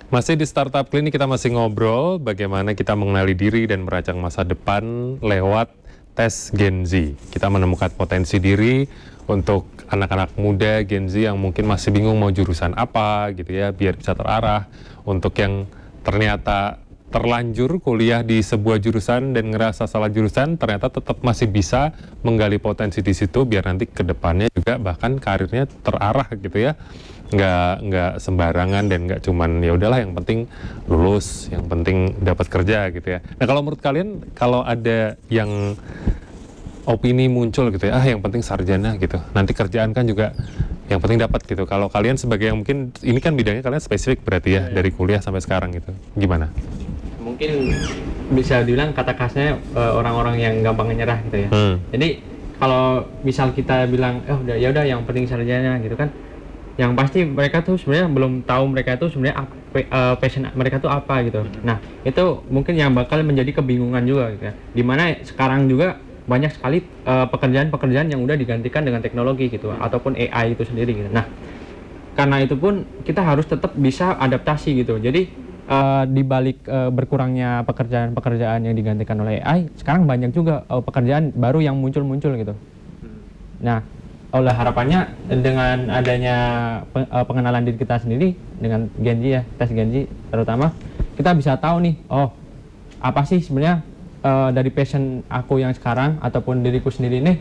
Masih di Startup Clinic, kita masih ngobrol bagaimana kita mengenali diri dan merancang masa depan lewat tes Gen Z. Kita menemukan potensi diri untuk anak-anak muda Gen Z yang mungkin masih bingung mau jurusan apa gitu ya, biar bisa terarah. Untuk yang ternyata terlanjur kuliah di sebuah jurusan dan ngerasa salah jurusan, ternyata tetap masih bisa menggali potensi di situ biar nanti ke depannya juga bahkan karirnya terarah gitu ya. Nggak sembarangan dan nggak cuman ya udahlah yang penting lulus, yang penting dapat kerja gitu ya. Nah, kalau menurut kalian, kalau ada yang opini muncul gitu ya, yang penting sarjana gitu, nanti kerjaan kan juga yang penting dapat gitu. Kalau kalian sebagai yang mungkin ini kan bidangnya kalian spesifik berarti ya, dari kuliah sampai sekarang gitu, gimana? Mungkin bisa dibilang kata khasnya orang-orang yang gampang nyerah gitu ya. Jadi kalau misal kita bilang ya udah yang penting sarjana gitu kan, yang pasti mereka tuh sebenarnya belum tahu mereka itu sebenarnya passion mereka tuh apa gitu. Nah, itu mungkin yang bakal menjadi kebingungan juga gitu ya. Dimana sekarang juga banyak sekali pekerjaan-pekerjaan yang udah digantikan dengan teknologi gitu, ataupun AI itu sendiri gitu. Nah, karena itu pun kita harus tetap bisa adaptasi gitu. Jadi di balik berkurangnya pekerjaan-pekerjaan yang digantikan oleh AI, sekarang banyak juga pekerjaan baru yang muncul-muncul gitu. Nah, oleh harapannya dengan adanya pengenalan diri kita sendiri dengan Gen Z ya, tes Gen Z terutama, kita bisa tahu nih, apa sih sebenarnya dari passion aku yang sekarang ataupun diriku sendiri nih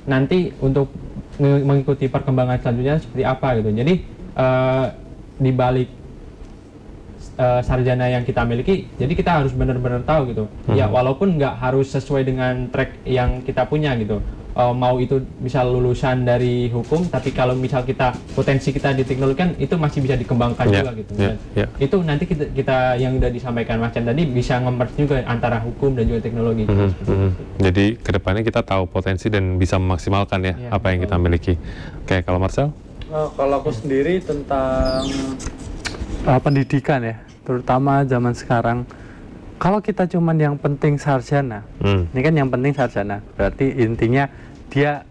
nanti untuk mengikuti perkembangan selanjutnya seperti apa gitu. Jadi di balik sarjana yang kita miliki, jadi kita harus benar-benar tahu gitu. Ya walaupun nggak harus sesuai dengan track yang kita punya gitu. Mau itu misal lulusan dari hukum, tapi kalau misal potensi kita di teknologi kan itu masih bisa dikembangkan juga gitu. Itu nanti kita yang udah disampaikan Mas Chan tadi bisa nge-merge juga antara hukum dan juga teknologi. Jadi kedepannya kita tahu potensi dan bisa memaksimalkan ya apa yang kita miliki. Oke, kalau Marcel? Kalau aku sendiri tentang pendidikan ya, terutama zaman sekarang. Kalau kita cuman yang penting sarjana, ini kan yang penting sarjana, berarti intinya dia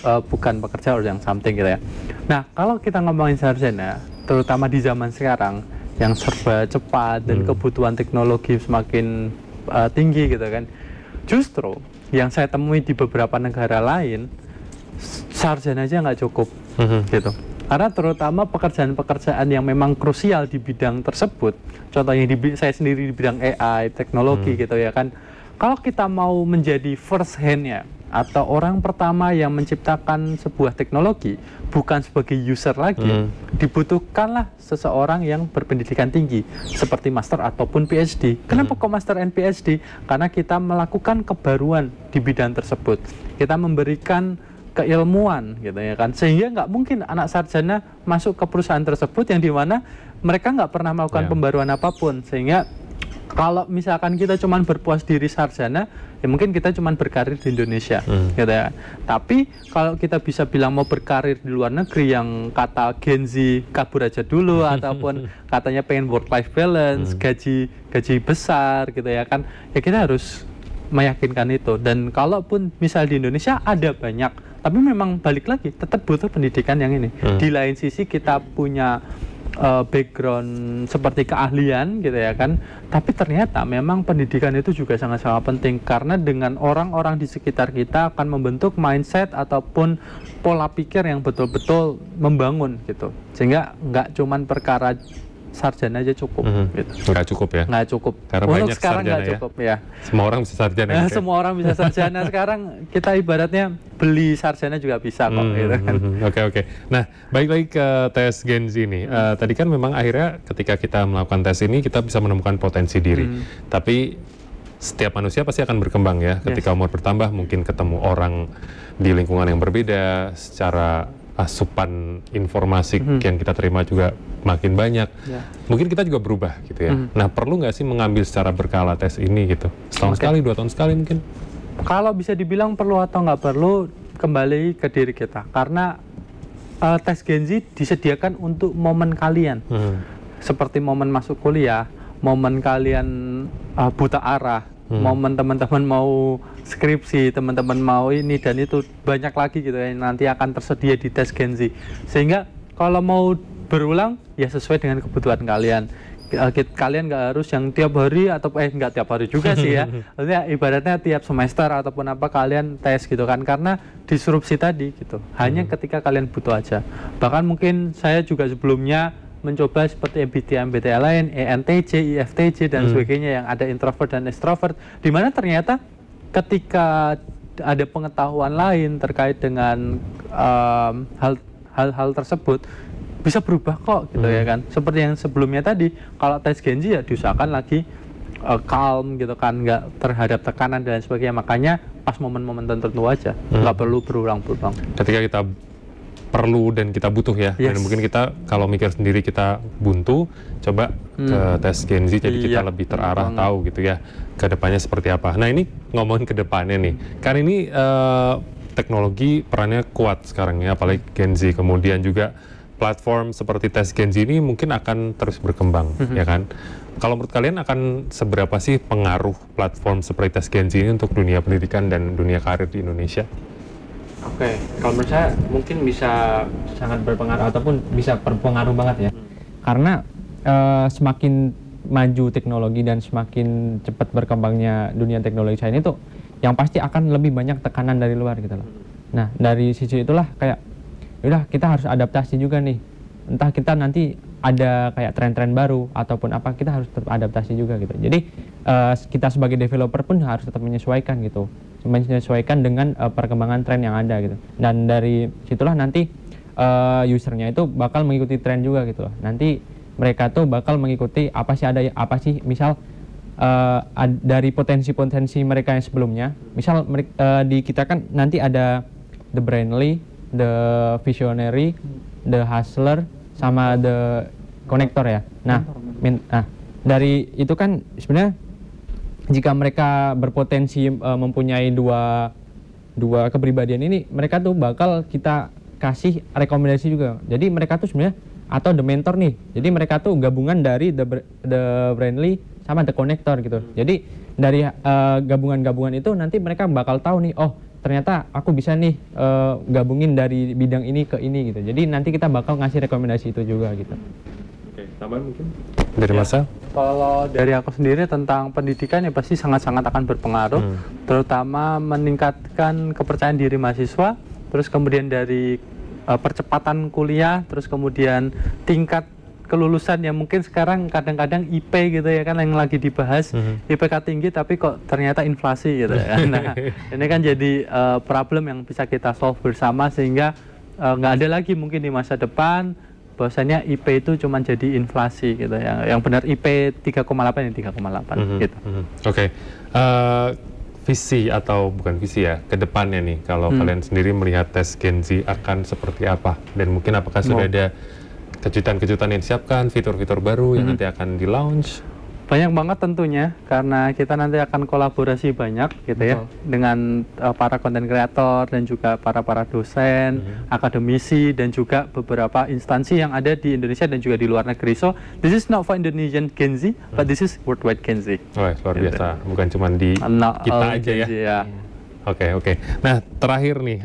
bukan pekerja or yang something gitu ya. Nah, kalau kita ngomongin sarjana, terutama di zaman sekarang yang serba cepat dan kebutuhan teknologi semakin tinggi gitu kan, justru yang saya temui di beberapa negara lain, sarjana aja nggak cukup gitu. Karena terutama pekerjaan-pekerjaan yang memang krusial di bidang tersebut, contohnya saya sendiri di bidang AI, teknologi gitu ya kan, kalau kita mau menjadi first hand-nya atau orang pertama yang menciptakan sebuah teknologi, bukan sebagai user lagi, dibutuhkanlah seseorang yang berpendidikan tinggi, seperti master ataupun PhD. Kenapa kok master and PhD? Karena kita melakukan kebaruan di bidang tersebut. Kita memberikan keilmuan gitu ya kan, sehingga nggak mungkin anak sarjana masuk ke perusahaan tersebut yang dimana mereka nggak pernah melakukan pembaruan apapun. Sehingga kalau misalkan kita cuman berpuas diri sarjana, ya mungkin kita cuman berkarir di Indonesia gitu ya. Tapi kalau kita bisa bilang mau berkarir di luar negeri, yang kata Gen Z kabur aja dulu ataupun katanya pengen work life balance, gaji besar gitu ya kan, ya kita harus meyakinkan itu. Dan kalaupun misal di Indonesia ada banyak, tapi memang balik lagi tetap butuh pendidikan yang ini. Di lain sisi kita punya background seperti keahlian gitu ya kan, tapi ternyata memang pendidikan itu juga sangat-sangat penting, karena dengan orang-orang di sekitar kita akan membentuk mindset ataupun pola pikir yang betul-betul membangun gitu. Sehingga nggak cuman perkara sarjana aja cukup gitu. Nggak cukup ya? Nggak cukup. Karena untuk banyak sekarang sarjana nggak cukup ya. Semua orang bisa sarjana gitu ya? Semua orang bisa sarjana. Sekarang kita ibaratnya beli sarjana juga bisa kok gitu kan. Oke. Nah, balik lagi ke tes Gen Z ini. Tadi kan memang akhirnya ketika kita melakukan tes ini kita bisa menemukan potensi diri. Tapi setiap manusia pasti akan berkembang ya. Ketika umur bertambah, mungkin ketemu orang di lingkungan yang berbeda, secara asupan informasi yang kita terima juga makin banyak. Mungkin kita juga berubah gitu ya. Nah, perlu nggak sih mengambil secara berkala tes ini gitu? Setahun sekali, 2 tahun sekali mungkin? Kalau bisa dibilang perlu atau nggak perlu, kembali ke diri kita. Karena tes Gen Z disediakan untuk momen kalian. seperti momen masuk kuliah, momen kalian buta arah, momen teman-teman mau skripsi, teman-teman mau ini dan itu, banyak lagi gitu yang nanti akan tersedia di tes Gen Z. Sehingga kalau mau berulang ya sesuai dengan kebutuhan kalian. Kalian nggak harus yang tiap hari atau nggak tiap hari juga sih ya. Maksudnya ibaratnya tiap semester ataupun apa kalian tes gitu kan, karena disrupsi tadi gitu. Hanya ketika kalian butuh aja. Bahkan mungkin saya juga sebelumnya mencoba seperti MBTI lain, ENTJ, IFTJ dan sebagainya yang ada introvert dan extrovert, di mana ternyata ketika ada pengetahuan lain terkait dengan hal-hal tersebut bisa berubah kok gitu ya kan. Seperti yang sebelumnya tadi, kalau tes Gen Z ya diusahakan lagi calm gitu kan, nggak terhadap tekanan dan sebagainya. Makanya pas momen-momen tertentu aja, nggak perlu berulang-ulang. Ketika kita perlu dan kita butuh ya, dan mungkin kita kalau mikir sendiri kita buntu, coba ke tes Gen Z, jadi kita lebih terarah tahu gitu ya ke depannya seperti apa. Nah ini ngomongin ke depannya nih, kan ini teknologi perannya kuat sekarang ya, apalagi Gen Z, kemudian juga platform seperti tes Gen Z ini mungkin akan terus berkembang, ya kan? Kalau menurut kalian akan seberapa sih pengaruh platform seperti tes Gen Z ini untuk dunia pendidikan dan dunia karir di Indonesia? Oke, kalau menurut saya mungkin bisa sangat berpengaruh ataupun bisa berpengaruh banget ya. Karena semakin maju teknologi dan semakin cepat berkembangnya dunia teknologi saya ini tuh, yang pasti akan lebih banyak tekanan dari luar gitu loh. Nah, dari sisi itulah kayak udah kita harus adaptasi juga nih, entah kita nanti ada kayak tren-tren baru ataupun apa, kita harus tetap adaptasi juga gitu. Jadi kita sebagai developer pun harus tetap menyesuaikan gitu, menyesuaikan dengan perkembangan tren yang ada gitu. Dan dari situlah nanti usernya itu bakal mengikuti tren juga gitu loh. Nanti mereka tuh bakal mengikuti apa sih misal dari potensi-potensi mereka yang sebelumnya, misal di kita kan nanti ada the brainly, the visionary, the hustler, sama the connector ya. Nah, dari itu kan sebenarnya jika mereka berpotensi mempunyai dua kepribadian ini, mereka tuh bakal kita kasih rekomendasi juga. Jadi mereka tuh sebenarnya atau the mentor nih. Jadi mereka tuh gabungan dari the brainly sama the connector gitu. Jadi dari gabungan-gabungan itu nanti mereka bakal tahu nih, oh ternyata aku bisa nih gabungin dari bidang ini ke ini gitu. Jadi nanti kita bakal ngasih rekomendasi itu juga gitu. Oke, tambahan mungkin dari Masa? Kalau dari aku sendiri tentang pendidikan ya pasti sangat-sangat akan berpengaruh, terutama meningkatkan kepercayaan diri mahasiswa, terus kemudian dari percepatan kuliah, terus kemudian tingkat kelulusan yang mungkin sekarang kadang-kadang IP gitu ya kan yang lagi dibahas, IPK tinggi tapi kok ternyata inflasi gitu ya. Nah ini kan jadi problem yang bisa kita solve bersama sehingga nggak ada lagi mungkin di masa depan bahwasanya IP itu cuma jadi inflasi gitu ya. Yang benar IP 3,8 ya 3,8 gitu. Oke. Visi atau bukan visi ya, ke depannya nih kalau kalian sendiri melihat tes Gen Z akan seperti apa, dan mungkin apakah sudah ada kejutan-kejutan yang disiapkan, fitur-fitur baru yang nanti akan di-launch? Banyak banget tentunya, karena kita nanti akan kolaborasi banyak gitu ya, dengan para konten kreator dan juga para dosen, akademisi, dan juga beberapa instansi yang ada di Indonesia dan juga di luar negeri. So, this is not for Indonesian Gen Z, but this is worldwide Gen Z. Wah, luar biasa, bukan cuma di kita aja ya. Oke. Nah, terakhir nih,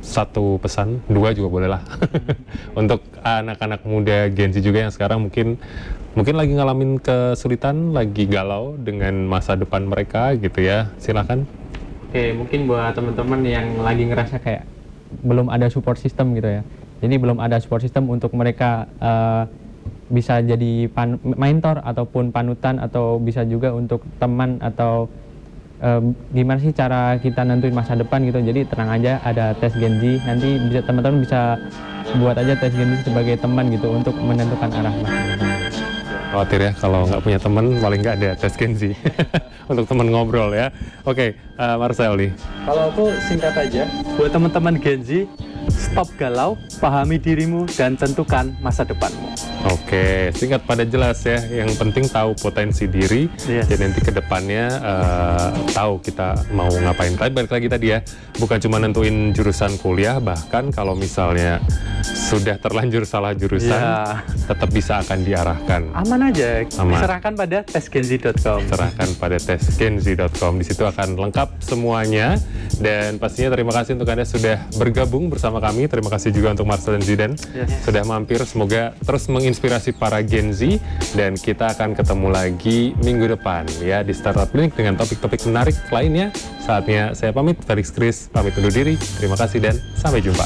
satu pesan, dua juga boleh lah untuk anak-anak muda Gen Z juga yang sekarang mungkin lagi ngalamin kesulitan, lagi galau dengan masa depan mereka gitu ya, silakan. Oke, mungkin buat teman-teman yang lagi ngerasa kayak belum ada support system gitu ya, jadi belum ada support system untuk mereka bisa jadi mentor ataupun panutan, atau bisa juga untuk teman, atau gimana sih cara kita nentuin masa depan gitu. Jadi tenang aja, ada tes Gen Z, nanti bisa teman-teman bisa buat aja tes Gen Z sebagai teman gitu untuk menentukan arah masa depan. Khawatir ya kalau nggak punya teman, paling nggak ada tes Gen Z untuk teman ngobrol ya. Oke. Marcel nih? Kalau aku singkat aja, buat teman-teman Gen Z, stop galau, pahami dirimu, dan tentukan masa depanmu. Oke, singkat pada jelas ya. Yang penting tahu potensi diri, dan nanti ke depannya tahu kita mau ngapain. Tapi balik lagi tadi ya, bukan cuma nentuin jurusan kuliah, bahkan kalau misalnya sudah terlanjur salah jurusan, tetap bisa akan diarahkan. Aman aja, Aman. serahkan pada tesgenzi.com. Serahkan pada tesgenzi.com. Di situ akan lengkap semuanya. Dan pastinya terima kasih untuk Anda sudah bergabung bersama kami. Terima kasih juga untuk Marcel dan Zidan sudah mampir. Semoga terus menginspirasi para Gen Z, dan kita akan ketemu lagi minggu depan ya di Startup Clinic dengan topik-topik menarik lainnya. Saatnya saya pamit, Felix Kris pamit undur diri. Terima kasih dan sampai jumpa.